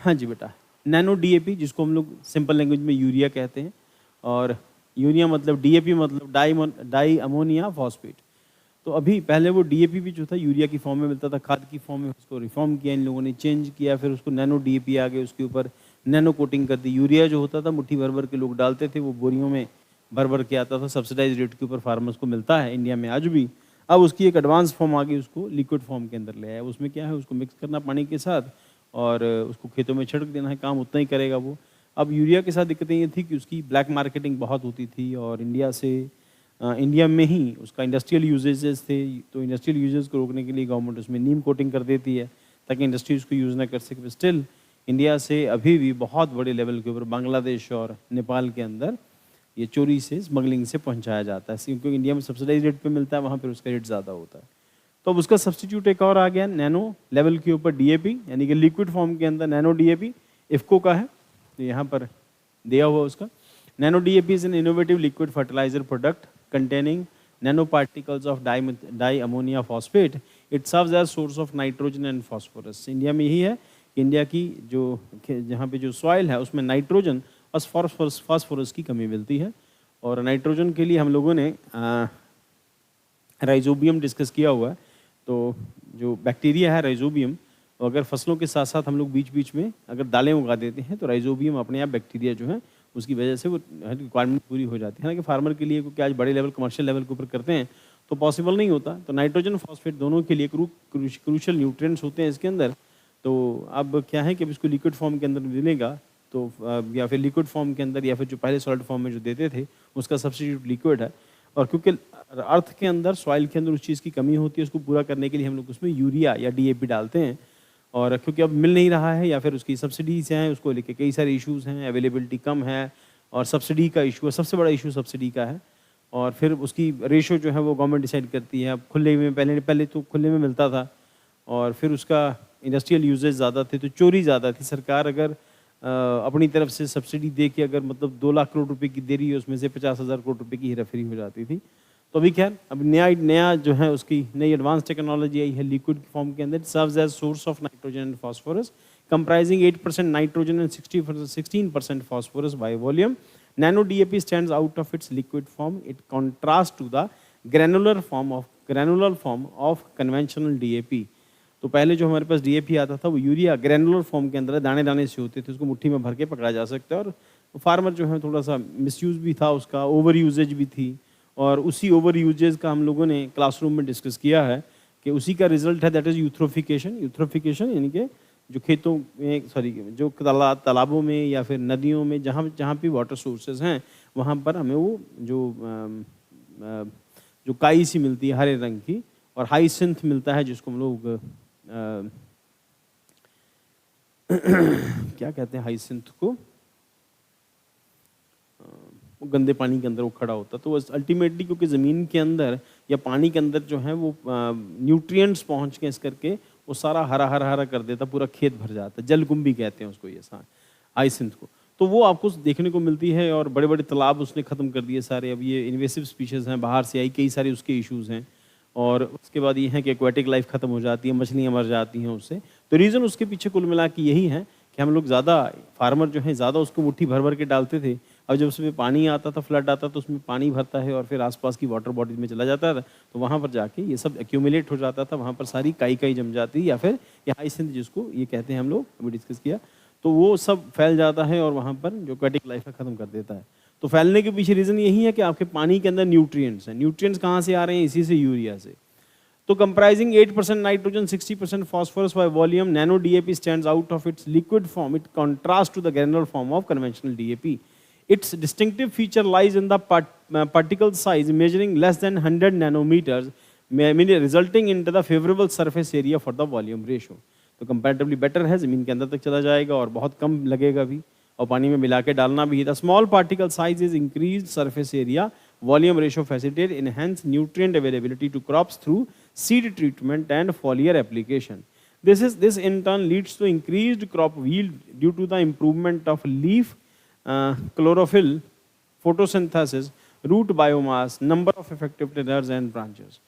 हाँ जी बेटा, nano DAP जिसको हम लोग सिंपल लैंग्वेज में यूरिया कहते हैं, और यूरिया मतलब डीएपी मतलब डाई अमोनिया फॉस्फेट। तो अभी पहले वो डीएपी भी जो था यूरिया की फॉर्म में मिलता था, खाद की फॉर्म में, उसको रिफॉर्म किया इन लोगों ने, चेंज किया, फिर उसको नैनो डीएपी आ गए, उसके ऊपर नैनो कोटिंग कर दी। यूरिया जो होता था मुट्ठी भर भर के लोग डालते थे, वो बोरियों में भर भर के आता था, सब्सिडाइज रेट के ऊपर फार्मर्स को मिलता है इंडिया में आज भी। अब उसकी एक एडवांस फॉर्म आ गई, उसको लिक्विड फॉर्म के अंदर ले आया। उसमें क्या है, उसको मिक्स करना पानी के साथ और उसको खेतों में छिड़क देना है, काम उतना ही करेगा वो। अब यूरिया के साथ दिक्कतें ये थी कि उसकी ब्लैक मार्केटिंग बहुत होती थी, और इंडिया में ही उसका इंडस्ट्रियल यूजेजेस थे। तो इंडस्ट्रियल यूजेस को रोकने के लिए गवर्नमेंट उसमें नीम कोटिंग कर देती है ताकि इंडस्ट्री उसको यूज़ ना कर सके। स्टिल इंडिया से अभी भी बहुत बड़े लेवल के ऊपर बांग्लादेश और नेपाल के अंदर ये चोरी से, स्मगलिंग से पहुंचाया जाता है, क्योंकि इंडिया में सब्सिडाइज रेट पे मिलता है, वहाँ पर उसका रेट ज़्यादा होता है। तो अब उसका सब्स्टिट्यूट एक और आ गया, नैनो लेवल के ऊपर डीएपी, यानी कि लिक्विड फॉर्म के अंदर नैनो डीएपी इफ्को का है, तो यहाँ पर दिया हुआ उसका। Nano DAP is an innovative liquid fertiliser product containing nanoparticles of diammonium phosphate. It serves as source of nitrogen and phosphorus. India में यही है कि इंडिया की जो जहाँ पे जो सॉइल है उसमें नाइट्रोजन और फास्फोरस की कमी मिलती है। और नाइट्रोजन के लिए हम लोगों ने राइजोबियम डिस्कस किया हुआ है। तो जो बैक्टीरिया है राइजोबियम, अगर फसलों के साथ साथ हम लोग बीच बीच में अगर दालें उगा देते हैं तो राइजोबियम अपने आप बैक्टीरिया जो है उसकी वजह से वो रिक्वायरमेंट पूरी हो जाती है ना, कि फार्मर के लिए, क्योंकि आज बड़े लेवल कमर्शियल लेवल के ऊपर करते हैं तो पॉसिबल नहीं होता। तो नाइट्रोजन फॉस्फेट दोनों के लिए क्रूशियल न्यूट्रिएंट्स होते हैं इसके अंदर। तो अब क्या है कि अब इसको लिक्विड फॉर्म के अंदर मिलेगा, तो या फिर लिक्विड फॉर्म के अंदर, या फिर जो पहले सॉलिड फॉर्म में जो देते थे उसका सब्स्टिट्यूट लिक्विड है। और क्योंकि अर्थ के अंदर, सॉइल के अंदर उस चीज़ की कमी होती है, उसको पूरा करने के लिए हम लोग उसमें यूरिया या डीएपी डालते हैं। और क्योंकि अब मिल नहीं रहा है या फिर उसकी सब्सिडीज हैं, उसको लेके कई सारे इश्यूज हैं, अवेलेबिलिटी कम है और सब्सिडी का इशू है, सबसे बड़ा इशू सब्सिडी का है। और फिर उसकी रेशो जो है वो गवर्नमेंट डिसाइड करती है। अब खुले में पहले तो खुले में मिलता था, और फिर उसका इंडस्ट्रियल यूजेज ज़्यादा थे तो चोरी ज़्यादा थी। सरकार अगर अपनी तरफ से सब्सिडी दे के अगर मतलब 2 लाख करोड़ रुपए की दे रही है, उसमें से 50,000 करोड़ रुपए की हेराफेरी हो जाती थी। तो अभी खैर अब नया जो है उसकी नई एडवांस टेक्नोलॉजी आई है लिक्विड फॉर्म के अंदर। Serves as source of nitrogen and phosphorus comprising 8% nitrogen and 16% phosphorus by volume. Nano DAP stands out of its liquid form. It contrasts to the granular form of conventional DAP. तो पहले जो हमारे पास DAP आता था वो urea granular form के अंदर दाने दाने से होते थे, उसको मुट्ठी में भर के पकड़ा जा सकता है। और फार्मर जो है थोड़ा सा मिसयूज भी था उसका, ओवर यूजेज भी थी। और उसी ओवर यूजेज का हम लोगों ने क्लासरूम में डिस्कस किया है कि उसी का रिजल्ट है, दैट इज यूथ्रोफिकेशन, यानी कि जो खेतों में, जो तालाबों में या फिर नदियों में, जहाँ भी वाटर सोर्सेज हैं वहाँ पर हमें वो जो काई सी मिलती है हरे रंग की, और हाइसिंथ मिलता है जिसको हम लोग क्या कहते हैं, हाइसिंथ को, वो गंदे पानी के अंदर वो खड़ा होता। तो अल्टीमेटली क्योंकि ज़मीन के अंदर या पानी के अंदर जो है वो न्यूट्रिएंट्स पहुँच के इस करके वो सारा हरा हरा हरा कर देता, पूरा खेत भर जाता। जलकुंभी कहते हैं उसको, ये हाइसिंथ को। तो वो आपको देखने को मिलती है, और बड़े बड़े तालाब उसने ख़त्म कर दिए सारे। अब ये इन्वेसिव स्पीशीज़ हैं, बाहर से आई, कई सारे उसके इश्यूज़ हैं। और उसके बाद ये है कि एक्वेटिक लाइफ ख़त्म हो जाती है, मछलियाँ मर जाती हैं उससे। तो रीज़न उसके पीछे कुल मिला के यही है कि हम लोग ज़्यादा, फार्मर जो है ज़्यादा उसको मुट्ठी भर भर के डालते थे। अब जब उसमें पानी आता था, फ्लड आता तो उसमें पानी भरता है और फिर आसपास की वाटर बॉडीज में चला जाता था, तो वहाँ पर जाके ये सब एक्यूमुलेट हो जाता था, वहाँ पर सारी काई जम जाती, या फिर हाइसिंथ जिसको ये कहते हैं हम लोग अभी डिस्कस किया, तो वो सब फैल जाता है और वहाँ पर जो एक्वेटिक लाइफ है ख़त्म कर देता है। तो फैलने के पीछे रीज़न यही है कि आपके पानी के अंदर न्यूट्रिएंट्स हैं। न्यूट्रिएंट्स कहाँ से आ रहे हैं? इसी से, यूरिया से। तो comprising 8% nitrogen, 60% phosphorus by volume, nano DAP stands out of its liquid form. It contrasts to the granular form of conventional DAP. Its distinctive feature lies in the particle size measuring less than 100 nanometers, resulting into the favorable surface area for the volume ratio. तो comparatively better है, ज़मीन के अंदर तक चला जाएगा और बहुत कम लगेगा भी, और पानी में मिला के डालना भी। The small particle size is increased surface area, volume ratio facilitate enhance nutrient availability to crops through seed treatment and foliar application. This in turn leads to increased crop yield due to the improvement of leaf chlorophyll, photosynthesis, root biomass, number of effective tillers and branches.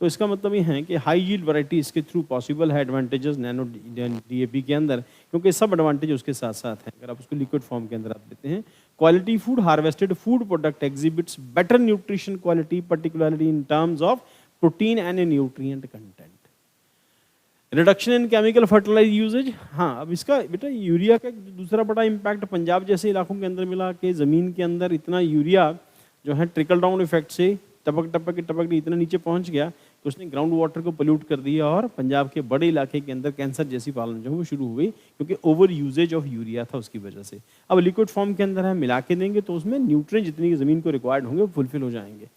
तो इसका मतलब ये है कि high yield variety इसके through possible है, advantages nano DAP के अंदर, क्योंकि सब एडवांटेज उसके साथ साथ हैं अगर आप उसको लिक्विड फॉर्म के अंदर आप देते हैं। Quality food, harvested food product exhibits better nutrition quality, particularly in terms of protein and nutrient content. Reduction in chemical fertilise usages, हाँ अब इसका बेटा यूरिया का दूसरा बड़ा इम्पैक्ट पंजाब जैसे इलाकों के अंदर मिला कि ज़मीन के अंदर इतना यूरिया जो है ट्रिकल डाउन इफेक्ट से टपक इतना नीचे पहुंच गया तो उसने ग्राउंड वाटर को पोल्यूट कर दिया और पंजाब के बड़े इलाके के अंदर कैंसर जैसी प्रॉब्लम जो है वो शुरू हो गई, क्योंकि ओवर यूजेज ऑफ यूरिया था उसकी वजह से। अब लिक्विड फॉर्म के अंदर हम मिला के देंगे तो उसमें न्यूट्रिएंट जितनी ज़मीन को रिक्वायर्ड होंगे वो फुलफिल हो जाएंगे।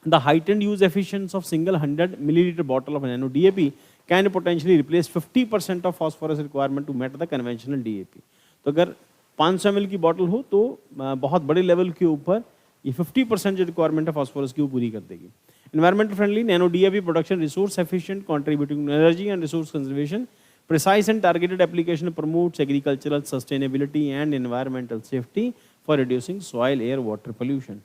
The heightened use efficiency of single 100 milliliter bottle of nano DAP can potentially replace 50% of phosphorus requirement to meet the conventional DAP। तो अगर 500 ml की बॉटल हो तो बहुत बड़े लेवल के ऊपर ये 50% जो रिक्वायरमेंट है फॉस्फोरस की वो पूरी कर देगी। Environmental friendly nano DAP production resource efficient, contributing to energy and resource conservation, precise and targeted application promotes agricultural sustainability and environmental safety for reducing soil, air, water pollution।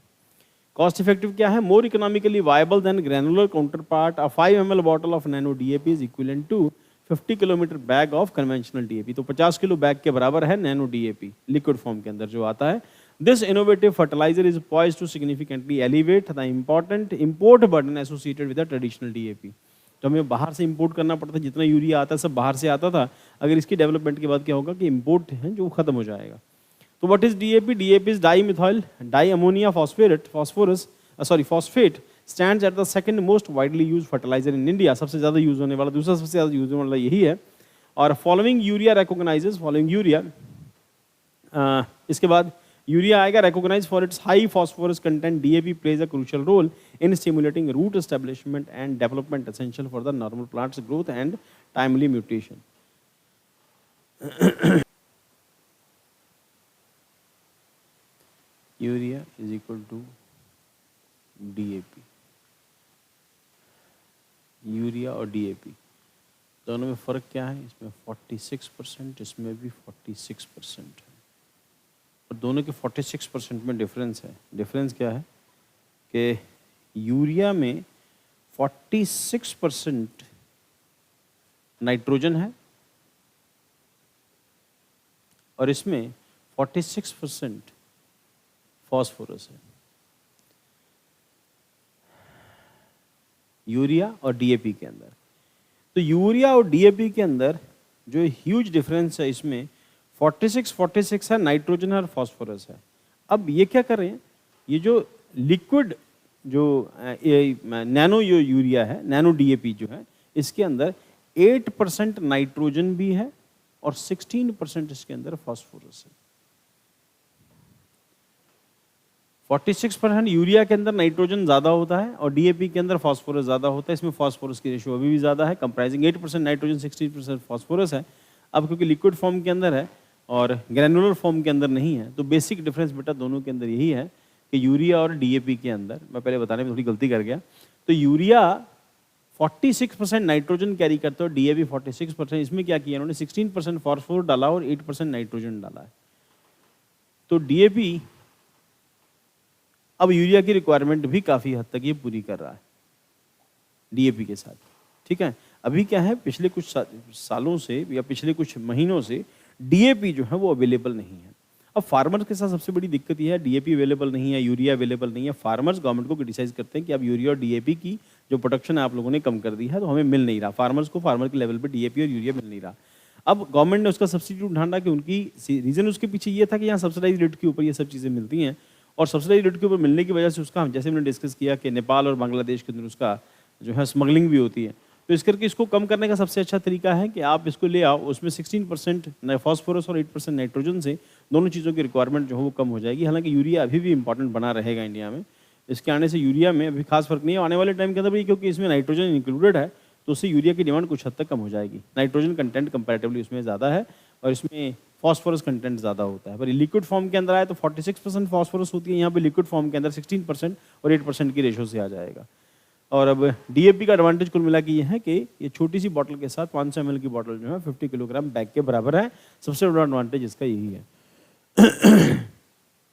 Cost effective क्या है? More economically viable than granular counter part. A 5 ml bottle of nano DAP is equivalent to 50 kilometre bag of conventional DAP. तो 50 kilo bag के बराबर है nano DAP liquid form के अंदर जो आता है। This innovative fertiliser is poised to significantly elevate the important import burden associated with the traditional DAP. तो हमें बाहर से इंपोर्ट करना पड़ता था, जितना यूरिया आता है सब बाहर से आता था। अगर इसकी डेवलपमेंट के बाद क्या होगा कि इंपोर्ट है जो खत्म हो जाएगा। तो what is DAP? DAP is dimethyl diammonia phosphate stands at the second most widely used fertilizer in India। सबसे ज्यादा यूज होने वाला, दूसरा सबसे ज्यादा यूज होने वाला यही है। और following urea recognizes, following urea इसके बाद यूरिया आएगा। recognize for its high phosphorus content, DAP plays a crucial role in stimulating root establishment and development essential for the normal plant's growth and timely mutation। Urea is equal to DAP। Urea और DAP दोनों में फ़र्क क्या है? इसमें 46%, इसमें भी 46% है, और दोनों के 46% में डिफरेंस है। डिफरेंस क्या है कि यूरिया में 46% नाइट्रोजन है और इसमें 46% फॉस्फोरस है। यूरिया और डीएपी के अंदर, तो यूरिया और डीएपी के अंदर जो ह्यूज डिफरेंस है, इसमें 46 है, नाइट्रोजन है और फॉस्फोरस है। अब ये क्या कर रहे हैं, ये जो लिक्विड जो नैनो जो यूरिया है, नैनो डीएपी जो है, इसके अंदर 8% नाइट्रोजन भी है और 16% इसके अंदर फॉस्फोरस है। 46% यूरिया के अंदर नाइट्रोजन ज़्यादा होता है और डीएपी के अंदर फॉस्फोरस ज़्यादा होता है। इसमें फॉस्फोरस की रेशियो अभी भी ज़्यादा है, कंप्राइजिंग 8% नाइट्रोजन 16% फॉस्फोरस है। अब क्योंकि लिक्विड फॉर्म के अंदर है और ग्रैनुलर फॉर्म के अंदर नहीं है, तो बेसिक डिफरेंस बेटा दोनों के अंदर यही है कि यूरिया और डीएपी के अंदर, मैं पहले बताने में थोड़ी गलती कर गया, तो यूरिया 46% नाइट्रोजन कैरी करता है और डीएपी 46%। इसमें क्या किया उन्होंने, 16% फॉस्फोरस डाला और 8% नाइट्रोजन डाला है। तो डीएपी अब यूरिया की रिक्वायरमेंट भी काफ़ी हद तक ये पूरी कर रहा है डीएपी के साथ, ठीक है। अभी क्या है, पिछले कुछ सालों से या पिछले कुछ महीनों से डीएपी जो है वो अवेलेबल नहीं है। अब फार्मर्स के साथ सबसे बड़ी दिक्कत ये है, डीएपी अवेलेबल नहीं है, यूरिया अवेलेबल नहीं है। फार्मर्स गवर्नमेंट को क्रिटिसाइज करते हैं कि अब यूरिया और डीएपी की जो प्रोडक्शन है आप लोगों ने कम कर दी है, तो हमें मिल नहीं रहा, फार्मर्स को फार्मर के लेवल पर डीएपी और यूरिया मिल नहीं रहा। अब गवर्नमेंट ने उसका सब्सिट्यूट ढांढा कि उनकी रीज़न उसके पीछे ये था कि यहाँ सब्सिडाइज रेट के ऊपर ये सब चीज़ें मिलती हैं, और सब्सिडाइज रेट के ऊपर मिलने की वजह से उसका, जैसे हमने डिस्कस किया कि नेपाल और बांग्लादेश के अंदर उसका जो है स्मगलिंग भी होती है। तो इस करके इसको कम करने का सबसे अच्छा तरीका है कि आप इसको ले आओ, उसमें 16% फॉस्फोरस और 8% नाइट्रोजन से दोनों चीज़ों की रिक्वायरमेंट जो है वो कम हो जाएगी। हालांकि यूरिया अभी भी इंपॉर्टेंट बना रहेगा इंडिया में, इसके आने से यूरिया में अभी खास फर्क नहीं है। आने वाले टाइम के अंदर भी क्योंकि इसमें नाइट्रोजन इंक्लूडेड है, तो उससे यूरिया की डिमांड कुछ हद तक कम हो जाएगी। नाइट्रोजन कंटेंट कंपैरेटिवली उसमें ज़्यादा है और इसमें फॉस्फोरस कंटेंट ज़्यादा होता है। पर लिक्विड फॉर्म के अंदर आए तो 46% फॉस्फोरस होती है, यहाँ पे लिक्विड फॉर्म के अंदर 16% और 8% की रेशो से आ जाएगा। और अब डीएपी का एडवांटेज कुल मिला के ये है कि ये छोटी सी बॉटल के साथ 500 ml की बॉटल जो है 50 किलोग्राम बैग के बराबर है। सबसे बड़ा एडवांटेज इसका यही है।